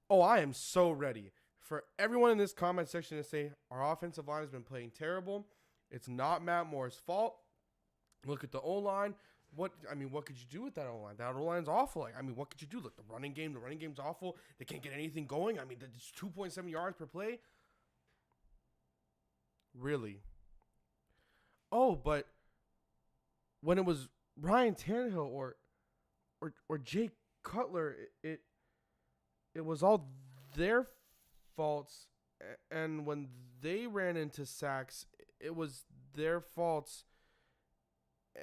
Oh, I am so ready for everyone in this comment section to say our offensive line has been playing terrible. It's not Matt Moore's fault. Look at the O line. What could you do with that O line? That O line's awful. What could you do? Look, the running game's awful. They can't get anything going. It's 2.7 yards per play. Really? Oh, but when it was Ryan Tannehill or Jake Cutler, it was all their faults, and when they ran into sacks, it was their faults,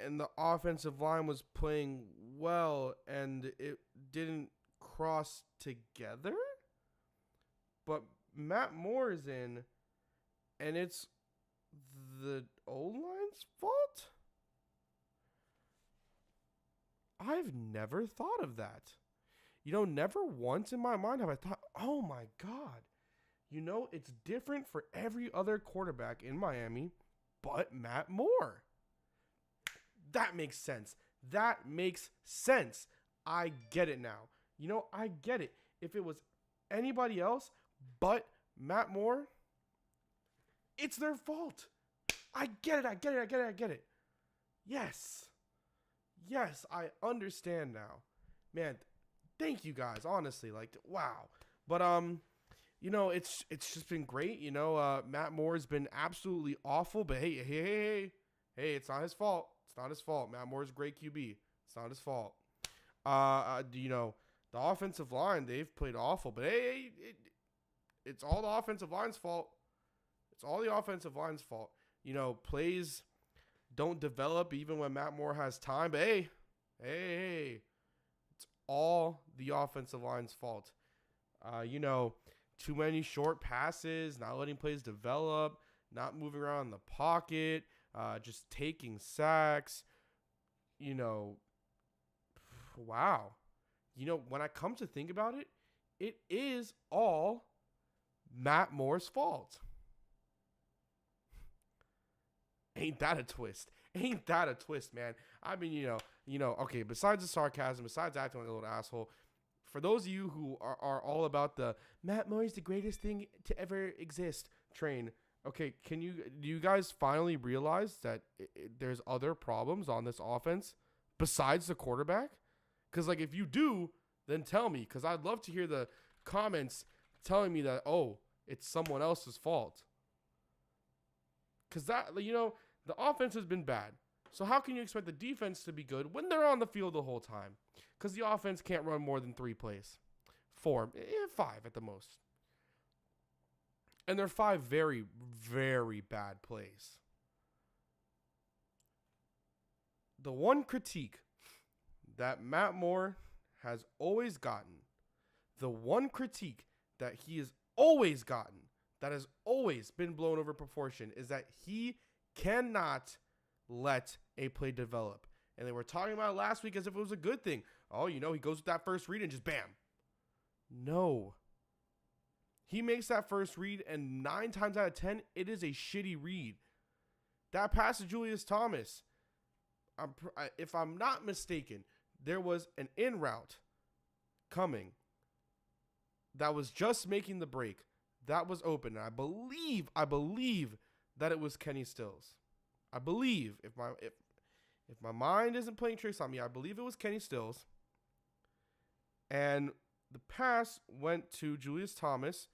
and the offensive line was playing well, and it didn't cross together. But Matt Moore is in, and it's the O-line's fault? I've never thought of that. Never once in my mind have I thought, oh my God, it's different for every other quarterback in Miami but Matt Moore. That makes sense. I get it now. I get it. If it was anybody else but Matt Moore, it's their fault. I get it. Yes, I understand now. Man, thank you guys, honestly. Wow. But it's just been great. Matt Moore's been absolutely awful. But hey, it's not his fault. It's not his fault. Matt Moore's a great QB. It's not his fault. The offensive line, they've played awful. But hey, it's all the offensive line's fault. It's all the offensive line's fault. Plays don't develop even when Matt Moore has time. But hey. It's all the offensive line's fault. Too many short passes, not letting plays develop, not moving around in the pocket, just taking sacks. Wow. When I come to think about it, it is all Matt Moore's fault. Ain't that a twist? Man. Okay, besides the sarcasm, besides acting like a little asshole, for those of you who are all about the Matt Moore's the greatest thing to ever exist train, okay, do you guys finally realize that there's other problems on this offense besides the quarterback? Because, if you do, then tell me, because I'd love to hear the comments telling me that, oh, it's someone else's fault. Because the offense has been bad. So how can you expect the defense to be good when they're on the field the whole time? Because the offense can't run more than 3 plays. 4, 5 at the most. And they're 5 very, very bad plays. The one critique that Matt Moore has always gotten, the one critique that he has always gotten, that has always been blown over proportion, is that he cannot let a play develop. And they were talking about it last week as if it was a good thing. Oh, he goes with that first read and just bam. No. He makes that first read, and 9 times out of 10, it is a shitty read. That pass to Julius Thomas, if I'm not mistaken, there was an in route coming that was just making the break. That was open. And I believe that it was Kenny Stills. I believe, if my mind isn't playing tricks on me, I believe it was Kenny Stills. And the pass went to Julius Thomas,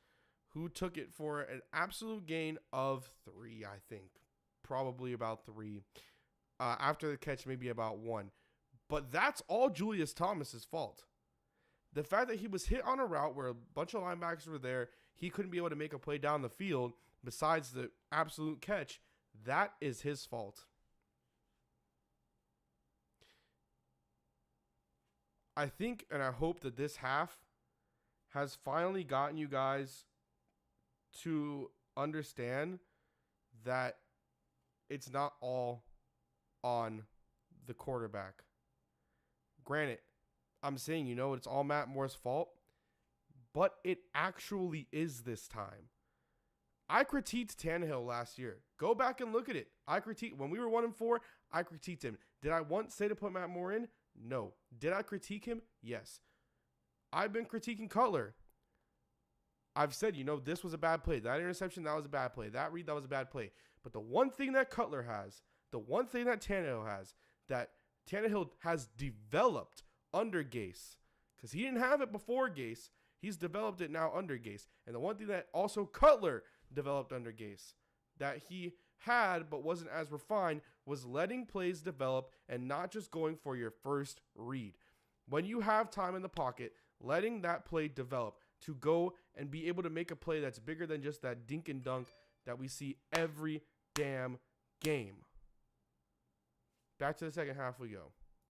who took it for an absolute gain of 3, I think. Probably about 3. After the catch, maybe about 1. But that's all Julius Thomas's fault. The fact that he was hit on a route where a bunch of linebackers were there, he couldn't be able to make a play down the field besides the absolute catch, that is his fault. I think and I hope that this half has finally gotten you guys to understand that it's not all on the quarterback. Granted, I'm saying, it's all Matt Moore's fault, but it actually is this time. I critiqued Tannehill last year. Go back and look at it. When we were 1-4, I critiqued him. Did I once say to put Matt Moore in? No. Did I critique him? Yes. I've been critiquing Cutler. I've said, this was a bad play. That interception, that was a bad play. That read, that was a bad play. But the one thing that Cutler has, the one thing that Tannehill has, that Tannehill has developed under Gase, because he didn't have it before Gase, he's developed it now under Gase. And the one thing that also Cutler developed under Gase, that he had but wasn't as refined, was letting plays develop and not just going for your first read. When you have time in the pocket, letting that play develop to go and be able to make a play that's bigger than just that dink and dunk that we see every damn game. Back to the second half we go.